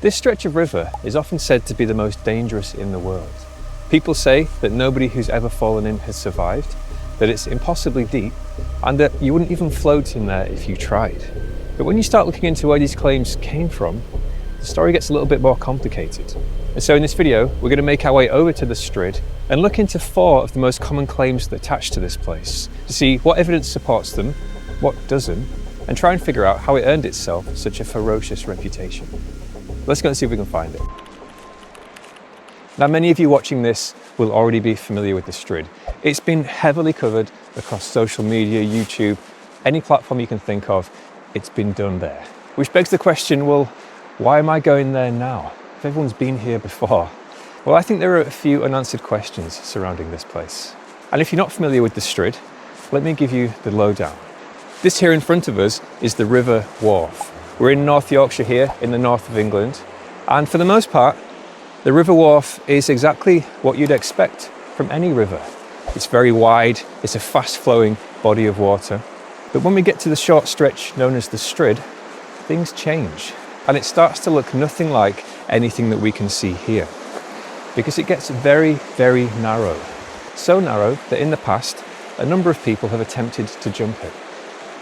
This stretch of river is often said to be the most dangerous in the world. People say that nobody who's ever fallen in has survived, that it's impossibly deep, and that you wouldn't even float in there if you tried. But when you start looking into where these claims came from, the story gets a little bit more complicated. And so in this video, we're going to make our way over to the Strid and look into 4 of the most common claims that attach to this place, to see what evidence supports them, what doesn't, and try and figure out how it earned itself such a ferocious reputation. Let's go and see if we can find it. Now, many of you watching this will already be familiar with the Strid. It's been heavily covered across social media, YouTube, any platform you can think of, it's been done there. Which begs the question, well, why am I going there now? If everyone's been here before. Well, I think there are a few unanswered questions surrounding this place. And if you're not familiar with the Strid, let me give you the lowdown. This here in front of us is the River Wharfe. We're in North Yorkshire here in the north of England. And for the most part, the River Wharfe is exactly what you'd expect from any river. It's very wide, it's a fast flowing body of water. But when we get to the short stretch known as the Strid, things change. And it starts to look nothing like anything that we can see here. Because it gets very, very narrow. So narrow that in the past, a number of people have attempted to jump it.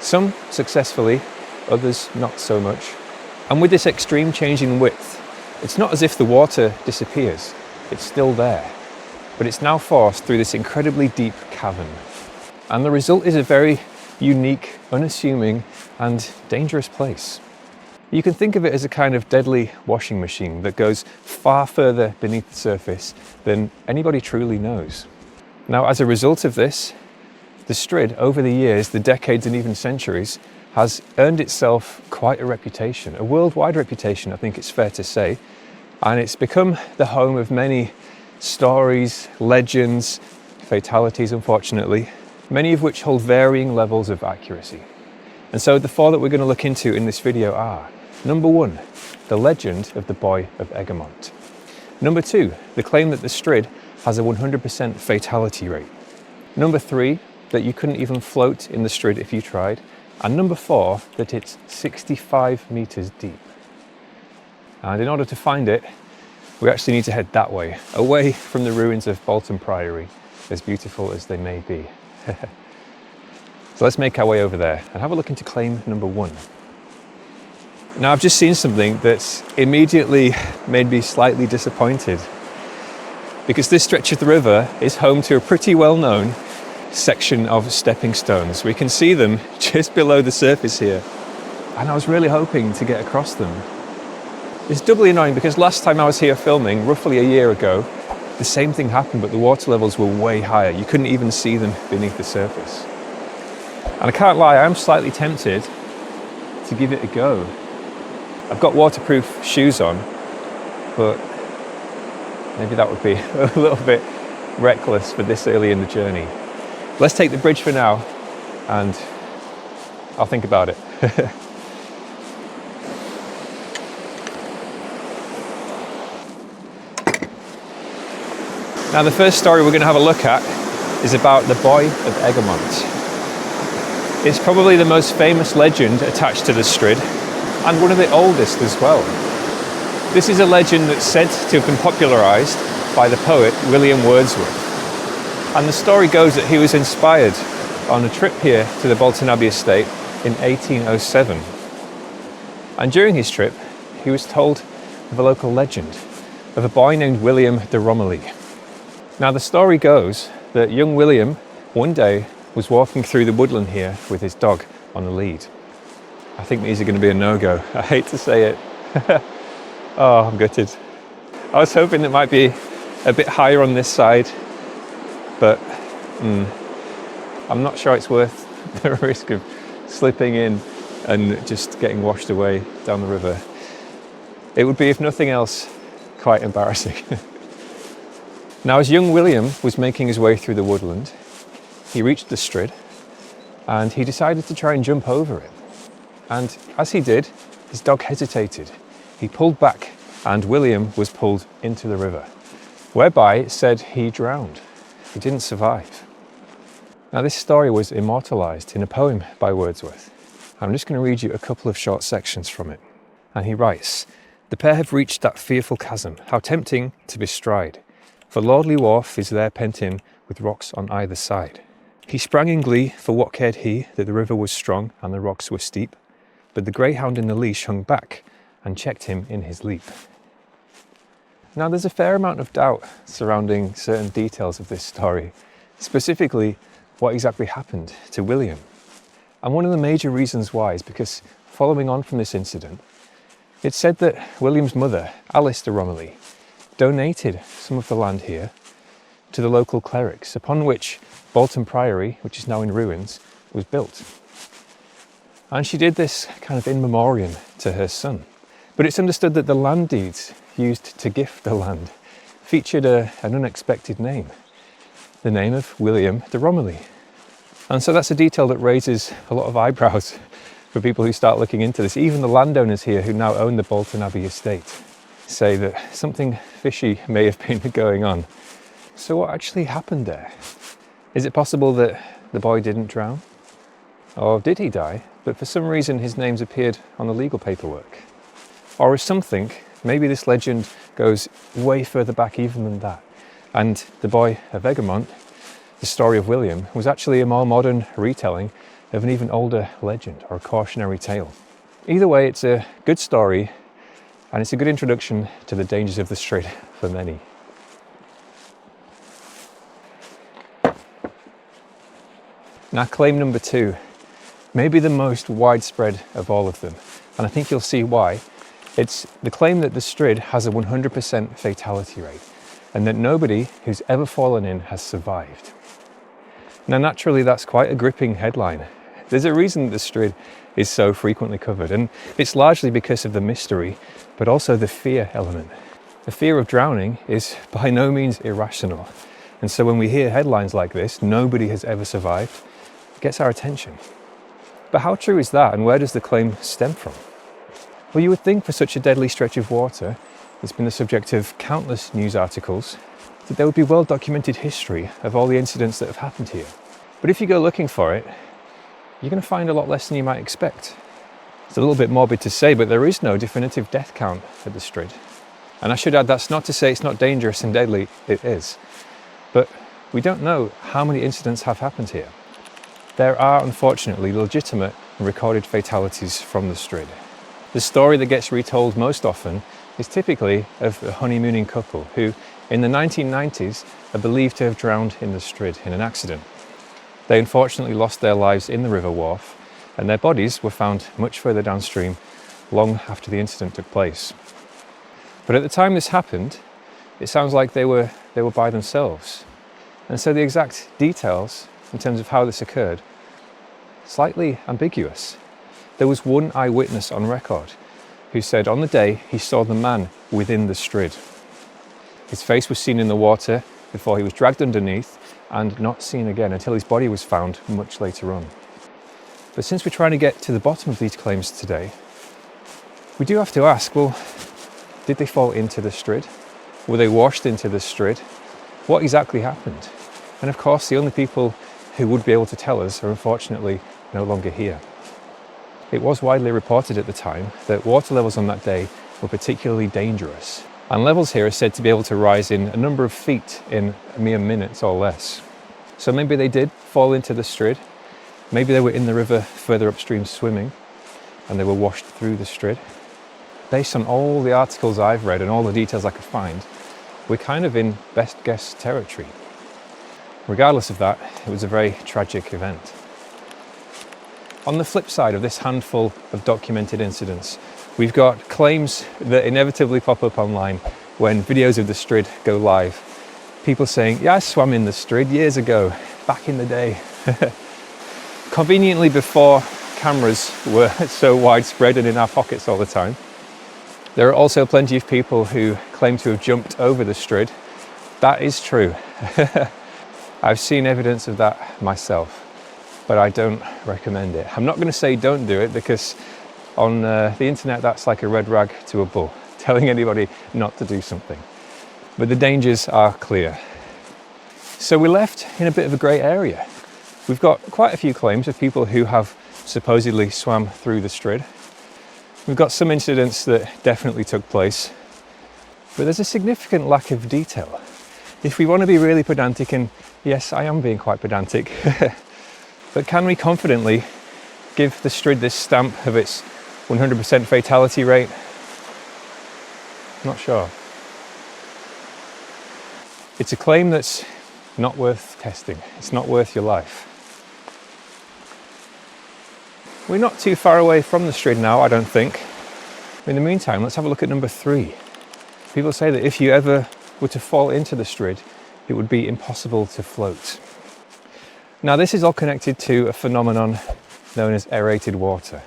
Some successfully, others not so much. And with this extreme change in width, it's not as if the water disappears, it's still there. But it's now forced through this incredibly deep cavern. And the result is a very unique, unassuming, and dangerous place. You can think of it as a kind of deadly washing machine that goes far further beneath the surface than anybody truly knows. Now, as a result of this, the Strid, over the years, the decades and even centuries, has earned itself quite a reputation, a worldwide reputation, I think it's fair to say. And it's become the home of many stories, legends, fatalities, unfortunately, many of which hold varying levels of accuracy. And so the 4 that we're going to look into in this video are: number 1, the legend of the Boy of Egremont. Number 2, the claim that the Strid has a 100% fatality rate. Number 3, that you couldn't even float in the Strid if you tried. And number 4, that it's 65 meters deep. And in order to find it, we actually need to head that way, away from the ruins of Bolton Priory, as beautiful as they may be. So let's make our way over there and have a look into claim number 1. Now, I've just seen something that's immediately made me slightly disappointed, because this stretch of the river is home to a pretty well-known section of stepping stones. We can see them just below the surface here, and I was really hoping to get across them. It's doubly annoying because last time I was here filming, roughly a year ago, the same thing happened, but the water levels were way higher. You couldn't even see them beneath the surface. And I can't lie, I'm slightly tempted to give it a go. I've got waterproof shoes on, but maybe that would be a little bit reckless for this early in the journey. Let's take the bridge for now, and I'll think about it. Now, the first story we're going to have a look at is about the Boy of Egremont. It's probably the most famous legend attached to the Strid, and one of the oldest as well. This is a legend that's said to have been popularised by the poet William Wordsworth. And the story goes that he was inspired on a trip here to the Bolton Abbey estate in 1807. And during his trip, he was told of a local legend of a boy named William de Romilly. Now, the story goes that young William one day was walking through the woodland here with his dog on the lead. I think these are going to be a no-go. I hate to say it. Oh, I'm gutted. I was hoping it might be a bit higher on this side, but I'm not sure it's worth the risk of slipping in and just getting washed away down the river. It would be, if nothing else, quite embarrassing. Now, as young William was making his way through the woodland, he reached the Strid and he decided to try and jump over it. And as he did, his dog hesitated. He pulled back and William was pulled into the river, whereby it said he drowned. He didn't survive. Now, this story was immortalised in a poem by Wordsworth. I'm just going to read you a couple of short sections from it. And he writes, The pair have reached that fearful chasm, how tempting to bestride, for lordly Wharfe is there pent in, with rocks on either side. He sprang in glee, for what cared he that the river was strong and the rocks were steep, but the greyhound in the leash hung back and checked him in his leap. Now there's a fair amount of doubt surrounding certain details of this story, specifically what exactly happened to William. And one of the major reasons why is because, following on from this incident, it's said that William's mother, Alice de Romilly, donated some of the land here to the local clerics, upon which Bolton Priory, which is now in ruins, was built. And she did this kind of in memoriam to her son. But it's understood that the land deeds used to gift the land featured an unexpected name, the name of William de Romilly. And so that's a detail that raises a lot of eyebrows for people who start looking into this. Even the landowners here who now own the Bolton Abbey estate say that something fishy may have been going on. So what actually happened there? Is it possible that the boy didn't drown? Or did he die, but for some reason his name's appeared on the legal paperwork? Or is something, maybe this legend goes way further back even than that, and the Boy of Egremont, the story of William, was actually a more modern retelling of an even older legend or a cautionary tale. Either way, it's a good story, and it's a good introduction to the dangers of the Strid for many. Now, claim number 2, maybe the most widespread of all of them, and I think you'll see why. It's the claim that the Strid has a 100% fatality rate, and that nobody who's ever fallen in has survived. Now, naturally, that's quite a gripping headline. There's a reason that the Strid is so frequently covered, and it's largely because of the mystery, but also the fear element. The fear of drowning is by no means irrational, and so when we hear headlines like this, nobody has ever survived, it gets our attention. But how true is that, and where does the claim stem from? Well, you would think for such a deadly stretch of water, it's been the subject of countless news articles, that there would be well-documented history of all the incidents that have happened here. But if you go looking for it, you're going to find a lot less than you might expect. It's a little bit morbid to say, but there is no definitive death count at the Strid. And I should add, that's not to say it's not dangerous and deadly, it is. But we don't know how many incidents have happened here. There are, unfortunately, legitimate and recorded fatalities from the Strid. The story that gets retold most often is typically of a honeymooning couple who, in the 1990s, are believed to have drowned in the Strid in an accident. They unfortunately lost their lives in the River Wharfe, and their bodies were found much further downstream, long after the incident took place. But at the time this happened, it sounds like they were by themselves. And so the exact details, in terms of how this occurred, slightly ambiguous. There was one eyewitness on record who said on the day he saw the man within the Strid. His face was seen in the water before he was dragged underneath and not seen again until his body was found much later on. But since we're trying to get to the bottom of these claims today, we do have to ask, well, did they fall into the Strid? Were they washed into the Strid? What exactly happened? And of course, the only people who would be able to tell us are unfortunately no longer here. It was widely reported at the time that water levels on that day were particularly dangerous. And levels here are said to be able to rise in a number of feet in mere minutes or less. So maybe they did fall into the Strid. Maybe they were in the river further upstream swimming and they were washed through the Strid. Based on all the articles I've read and all the details I could find, we're kind of in best guess territory. Regardless of that, it was a very tragic event. On the flip side of this handful of documented incidents, we've got claims that inevitably pop up online when videos of the Strid go live. People saying, yeah, I swam in the Strid years ago, back in the day. Conveniently before cameras were so widespread and in our pockets all the time. There are also plenty of people who claim to have jumped over the Strid. That is true. I've seen evidence of that myself, but I don't recommend it. I'm not going to say don't do it, because on the internet that's like a red rag to a bull, telling anybody not to do something. But the dangers are clear. So we're left in a bit of a grey area. We've got quite a few claims of people who have supposedly swam through the Strid. We've got some incidents that definitely took place, but there's a significant lack of detail. If we want to be really pedantic, and yes, I am being quite pedantic, but can we confidently give the Strid this stamp of its 100% fatality rate? Not sure. It's a claim that's not worth testing. It's not worth your life. We're not too far away from the Strid now, I don't think. In the meantime, let's have a look at number 3. People say that if you ever were to fall into the Strid, it would be impossible to float. Now, this is all connected to a phenomenon known as aerated water.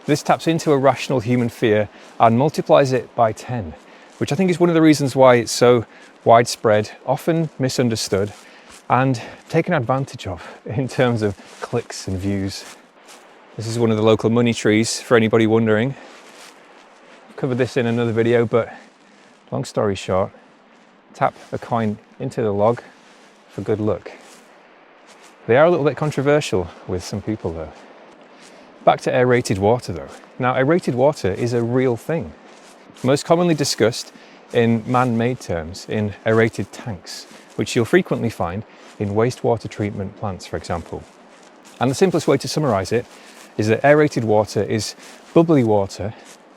This taps into a rational human fear and multiplies it by 10, which I think is one of the reasons why it's so widespread, often misunderstood, and taken advantage of in terms of clicks and views. This is one of the local money trees, for anybody wondering. I've covered this in another video, but long story short, tap a coin into the log for good luck. They are a little bit controversial with some people though. Back to aerated water though. Now, aerated water is a real thing. Most commonly discussed in man-made terms in aerated tanks, which you'll frequently find in wastewater treatment plants, for example. And the simplest way to summarize it is that aerated water is bubbly water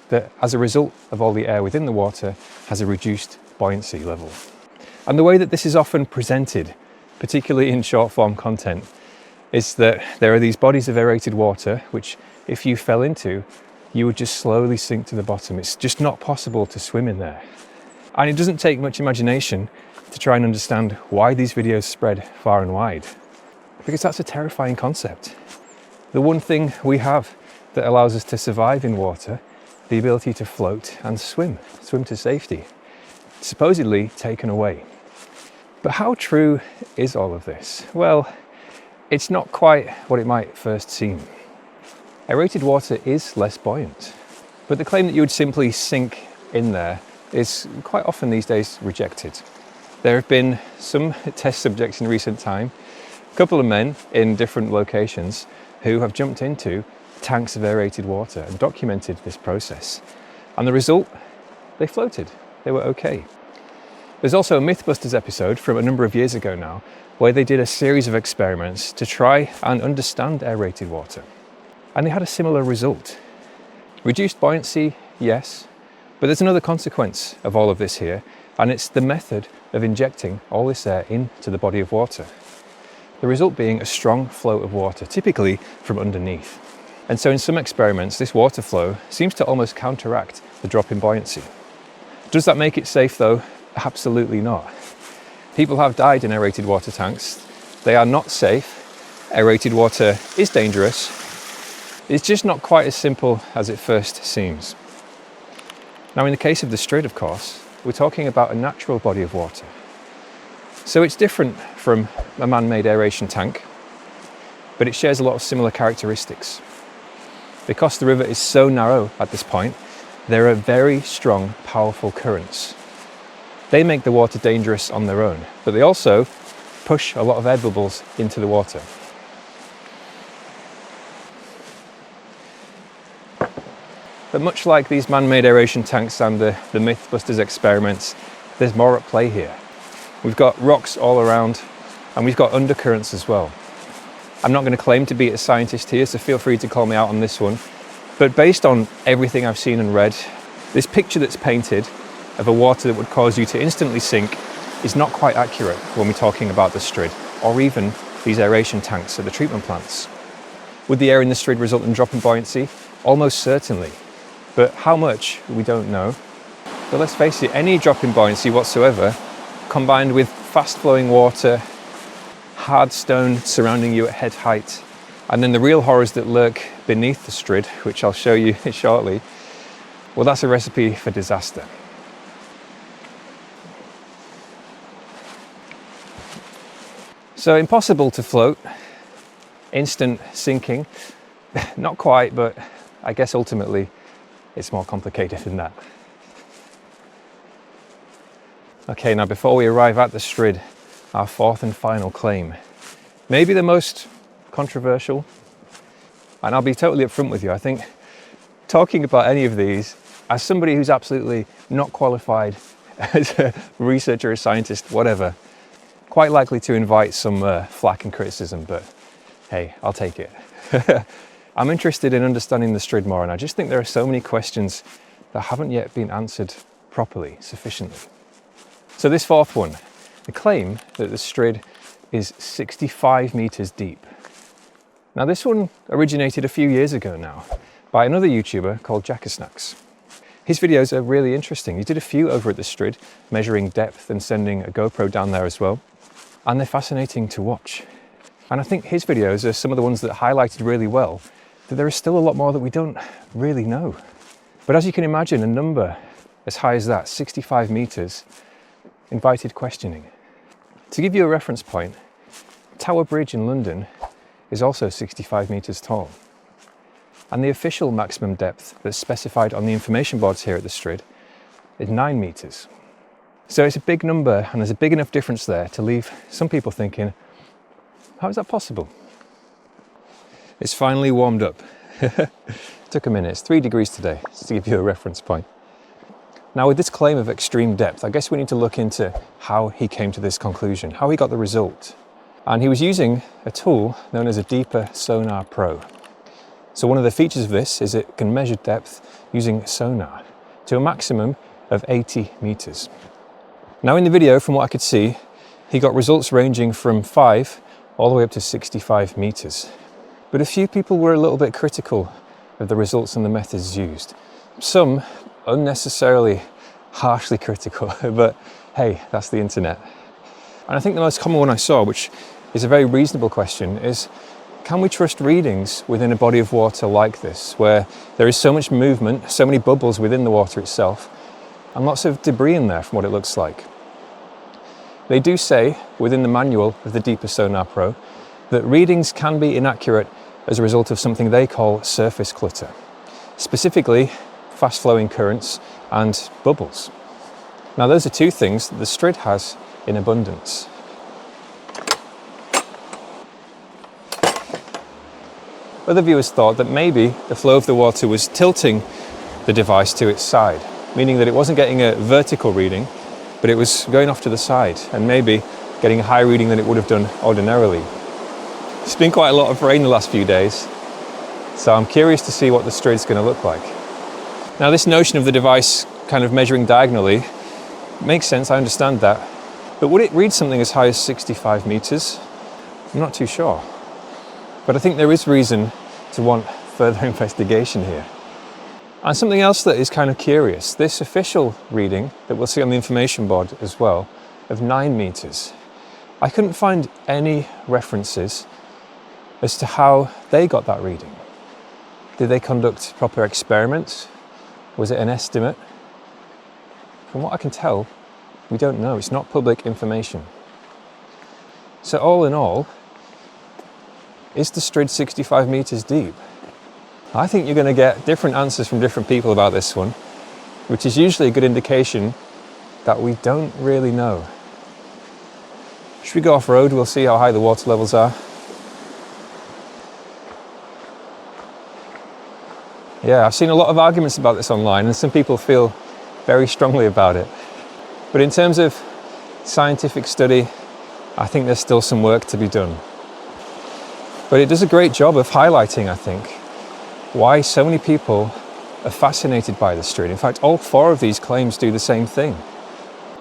that, as a result of all the air within the water, has a reduced buoyancy level. And the way that this is often presented, particularly in short form content, is that there are these bodies of aerated water which, if you fell into, you would just slowly sink to the bottom. It's just not possible to swim in there. And it doesn't take much imagination to try and understand why these videos spread far and wide, because that's a terrifying concept. The one thing we have that allows us to survive in water, the ability to float and swim to safety, supposedly taken away. But how true is all of this? Well, it's not quite what it might first seem. Aerated water is less buoyant, but the claim that you would simply sink in there is quite often these days rejected. There have been some test subjects in recent time, a couple of men in different locations who have jumped into tanks of aerated water and documented this process. And the result, they floated. They were okay. There's also a Mythbusters episode from a number of years ago now, where they did a series of experiments to try and understand aerated water. And they had a similar result. Reduced buoyancy, yes, but there's another consequence of all of this here, and it's the method of injecting all this air into the body of water. The result being a strong flow of water, typically from underneath. And so in some experiments, this water flow seems to almost counteract the drop in buoyancy. Does that make it safe though? Absolutely not. People have died in aerated water tanks. They are not safe. Aerated water is dangerous. It's just not quite as simple as it first seems. Now, in the case of the Strid, of course, we're talking about a natural body of water. So it's different from a man-made aeration tank, but it shares a lot of similar characteristics. Because the river is so narrow at this point, there are very strong, powerful currents. They make the water dangerous on their own, but they also push a lot of air bubbles into the water. But much like these man-made aeration tanks and the Mythbusters experiments, there's more at play here. We've got rocks all around, and we've got undercurrents as well. I'm not going to claim to be a scientist here, so feel free to call me out on this one. But based on everything I've seen and read, this picture that's painted of a water that would cause you to instantly sink is not quite accurate when we're talking about the Strid, or even these aeration tanks at the treatment plants. Would the air in the Strid result in drop in buoyancy? Almost certainly. But how much, we don't know. But let's face it, any drop in buoyancy whatsoever, combined with fast-flowing water, hard stone surrounding you at head height, and then the real horrors that lurk beneath the Strid, which I'll show you shortly, well, that's a recipe for disaster. So impossible to float, instant sinking, not quite, but I guess ultimately it's more complicated than that. Okay, now before we arrive at the Strid, our fourth and final claim, maybe the most controversial, and I'll be totally upfront with you, I think talking about any of these, as somebody who's absolutely not qualified as a researcher, a scientist, whatever, quite likely to invite some flack and criticism, but hey, I'll take it. I'm interested in understanding the Strid more, and I just think there are so many questions that haven't yet been answered properly, sufficiently. So this fourth one, the claim that the Strid is 65 meters deep. Now this one originated a few years ago now by another YouTuber called Jackersnacks. His videos are really interesting. He did a few over at the Strid, measuring depth and sending a GoPro down there as well. And they're fascinating to watch. And I think his videos are some of the ones that highlighted really well that there is still a lot more that we don't really know. But as you can imagine, a number as high as that, 65 meters, invited questioning. To give you a reference point, Tower Bridge in London is also 65 meters tall. And the official maximum depth that's specified on the information boards here at the Strid is 9 meters. So it's a big number, and there's a big enough difference there to leave some people thinking, how is that possible? It's finally warmed up. Took a minute, it's 3 degrees today, just to give you a reference point. Now with this claim of extreme depth, I guess we need to look into how he came to this conclusion, how he got the result. And he was using a tool known as a Deeper Sonar Pro. So one of the features of this is it can measure depth using sonar to a maximum of 80 meters. Now in the video, from what I could see, he got results ranging from 5 all the way up to 65 meters. But a few people were a little bit critical of the results and the methods used. Some unnecessarily harshly critical, but hey, that's the internet. And I think the most common one I saw, which is a very reasonable question, is can we trust readings within a body of water like this, where there is so much movement, so many bubbles within the water itself, and lots of debris in there from what it looks like? They do say within the manual of the Deeper Sonar Pro that readings can be inaccurate as a result of something they call surface clutter, specifically fast flowing currents and bubbles. Now those are two things that the Strid has in abundance. Other viewers thought that maybe the flow of the water was tilting the device to its side, meaning that it wasn't getting a vertical reading, but it was going off to the side and maybe getting a higher reading than it would have done ordinarily. It's been quite a lot of rain the last few days, so I'm curious to see what the Strid's going to look like. Now this notion of the device kind of measuring diagonally makes sense, I understand that, but would it read something as high as 65 meters? I'm not too sure. But I think there is reason to want further investigation here. And something else that is kind of curious, this official reading that we'll see on the information board as well, of 9 meters, I couldn't find any references as to how they got that reading. Did they conduct proper experiments? Was it an estimate? From what I can tell, we don't know. It's not public information. So all in all, is the Strid 65 meters deep? I think you're going to get different answers from different people about this one, which is usually a good indication that we don't really know. Should we go off-road? We'll see how high the water levels are. Yeah, I've seen a lot of arguments about this online, and some people feel very strongly about it. But in terms of scientific study, I think there's still some work to be done. But it does a great job of highlighting, I think, why so many people are fascinated by the Strid. In fact, all 4 of these claims do the same thing.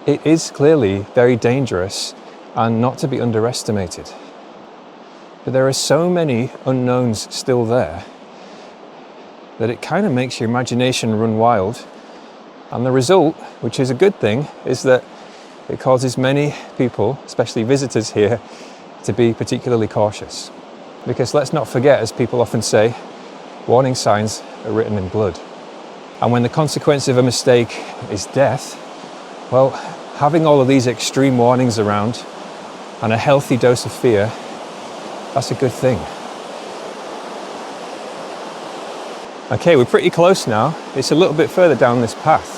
It is clearly very dangerous and not to be underestimated. But there are so many unknowns still there that it kind of makes your imagination run wild. And the result, which is a good thing, is that it causes many people, especially visitors here, to be particularly cautious. Because let's not forget, as people often say, warning signs are written in blood. And when the consequence of a mistake is death, well, having all of these extreme warnings around and a healthy dose of fear, that's a good thing. Okay, we're pretty close now. It's a little bit further down this path.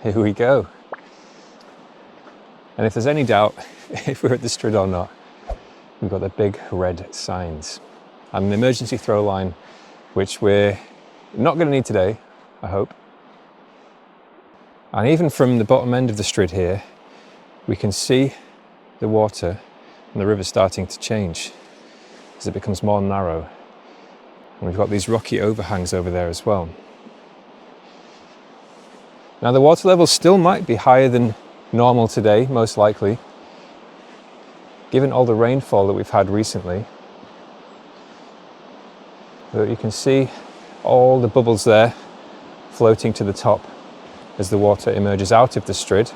Here we go. And if there's any doubt if we're at the Strid or not, we've got the big red signs and an emergency throw line, which we're not going to need today, I hope. And even from the bottom end of the Strid here, we can see the water and the river starting to change as it becomes more narrow. And we've got these rocky overhangs over there as well. Now the water level still might be higher than normal today, most likely, given all the rainfall that we've had recently. But you can see all the bubbles there floating to the top as the water emerges out of the Strid.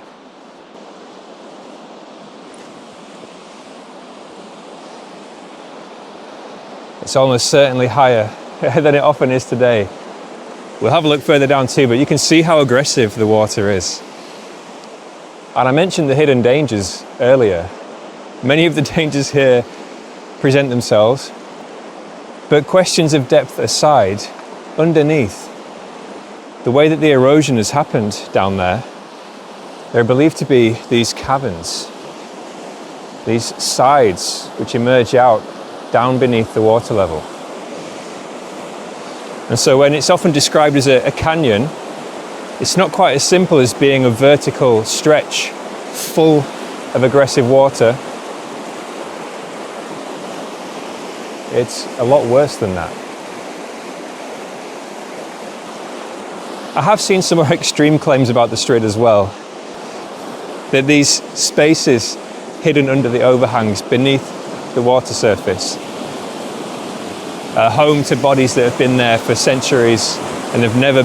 It's almost certainly higher than it often is today. We'll have a look further down too, but you can see how aggressive the water is. And I mentioned the hidden dangers earlier. Many of the dangers here present themselves, but questions of depth aside, underneath, the way that the erosion has happened down there, there are believed to be these caverns, these sides which emerge out down beneath the water level. And so when it's often described as a canyon, it's not quite as simple as being a vertical stretch full of aggressive water. It's a lot worse than that. I have seen some more extreme claims about the Strid as well, that these spaces hidden under the overhangs beneath the water surface are home to bodies that have been there for centuries and have never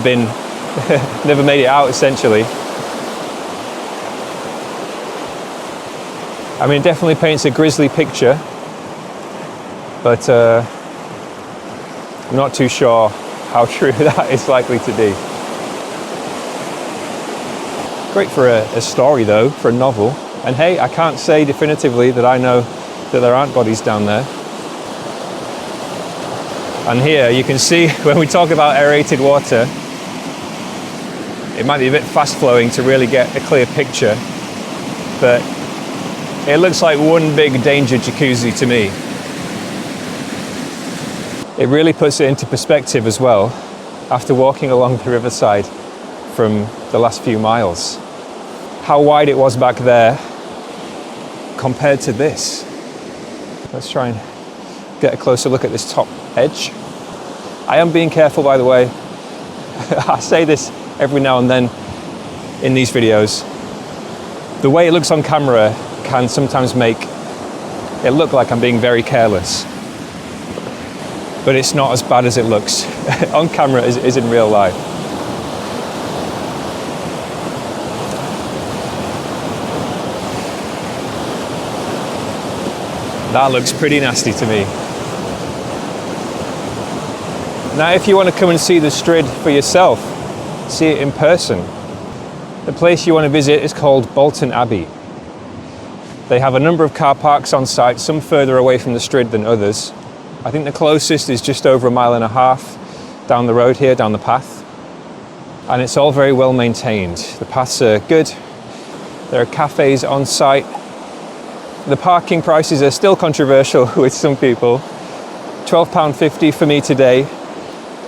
made it out, essentially. I mean, it definitely paints a grisly picture, but I'm not too sure how true that is likely to be. Great for a story though, for a novel. And hey, I can't say definitively that I know that there aren't bodies down there. And here you can see when we talk about aerated water, it might be a bit fast flowing to really get a clear picture, but it looks like one big danger jacuzzi to me. It really puts it into perspective as well after walking along the riverside from the last few miles. How wide it was back there compared to this. Let's try and get a closer look at this top edge. I am being careful, by the way. I say this every now and then in these videos. The way it looks on camera can sometimes make it look like I'm being very careless. But it's not as bad as it looks on camera as it is in real life. That looks pretty nasty to me. Now, if you want to come and see the Strid for yourself, see it in person, the place you want to visit is called Bolton Abbey. They have a number of car parks on site, some further away from the Strid than others. I think the closest is just over 1.5 miles down the road here, down the path. And it's all very well maintained. The paths are good. There are cafes on site. The parking prices are still controversial with some people. £12.50 for me today.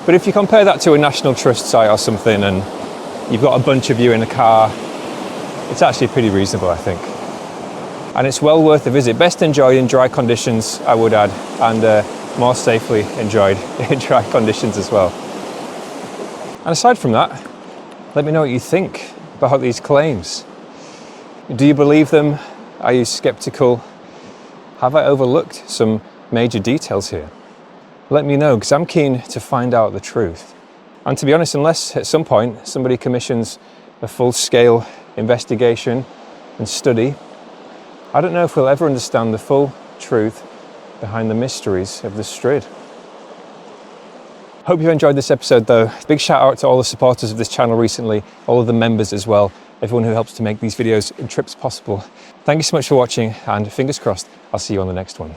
But if you compare that to a National Trust site or something and you've got a bunch of you in a car, it's actually pretty reasonable, I think. And it's well worth a visit. Best enjoyed in dry conditions, I would add, and more safely enjoyed in dry conditions as well. And aside from that, let me know what you think about these claims. Do you believe them? Are you skeptical? Have I overlooked some major details here? Let me know, because I'm keen to find out the truth. And to be honest, unless at some point somebody commissions a full-scale investigation and study, I don't know if we'll ever understand the full truth behind the mysteries of the Strid. Hope you've enjoyed this episode though. Big shout out to all the supporters of this channel recently, all of the members as well, everyone who helps to make these videos and trips possible. Thank you so much for watching, and fingers crossed, I'll see you on the next one.